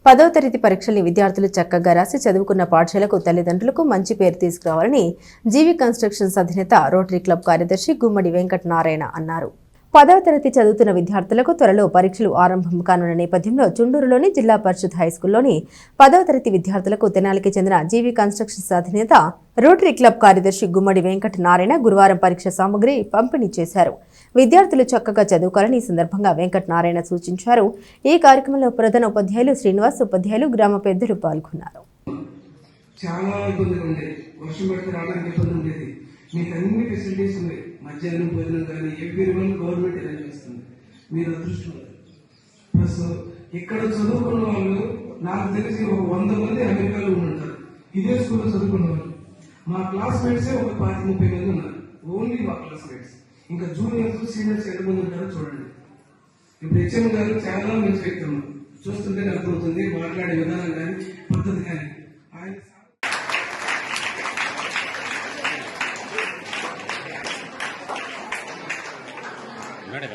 10వ తరగతి పరీక్షల్ని విద్యార్థులు చక్కగా రాసి చదువుకున్న పాఠశాలకు తల్లిదండ్రులకు మంచి పేరు తీసుకురావాలని జీవి కన్స్ట్రక్షన్స్ అధినేత రోటరీ క్లబ్ కార్యదర్శి గుమ్మడి వెంకట నారాయణ అన్నారు. 10వ తరగతి చదువుతున్న విద్యార్థులకు త్వరలో పరీక్షలు ఆరంభం కానున్న నేపథ్యంలో చుండూరులోని జిల్లా పరిషత్ హైస్కూల్లోని 10వ తరగతి విద్యార్థులకు తెనాలికి చెందిన జీవి కన్స్ట్రక్షన్స్ అధినేత రోటరీ క్లబ్ కార్యదర్శి గుమ్మడి వెంకట నారాయణ గురువారం పరీక్ష సామగ్రి పంపిణీ చేశారు. విద్యార్థులు చక్కగా చదువుకోవాలని ఈ సందర్భంగా వెంకట నారాయణ సూచించారు. ఈ కార్యక్రమంలో ప్రధాన ఉపాధ్యాయులు శ్రీనివాస్, ఉపాధ్యాయులు, గ్రామ పెద్దలు పాల్గొన్నారు. చాలా ఇబ్బందులు ఉండేది, వర్షం పడితే రావడానికి ఇబ్బంది ఉండేది. మీకు అన్ని ఫెసిలిటీస్ ఉన్నాయి, మధ్యాహ్నం భోజనం కానీ ఎవ్రీ వన్ గవర్నమెంట్ అరేంజ్ చేస్తుంది. మీరు అదృష్టం. ప్లస్ ఇక్కడ చదువుకున్న వాళ్ళు నాకు తెలిసి ఒక 100 మంది అమెరికాలో ఉంటారు. ఇదే స్కూల్లో చదువుకున్న వాళ్ళు మా క్లాస్మేట్సే ఒక 20-30 మంది ఉన్నారు. ఓన్లీ మా క్లాస్మేట్స్. ఇంకా జూనియర్స్, సీనియర్స్ ఎంతమంది ఉంటారో చూడండి. ఇప్పుడు హెచ్ఎం గారు చాలా మంచి వ్యక్తి ఉన్నారు, చూస్తుంటే అర్థమవుతుంది. మాట్లాడే విధానం కానీ పద్ధతి కానీ ఆయన Nada,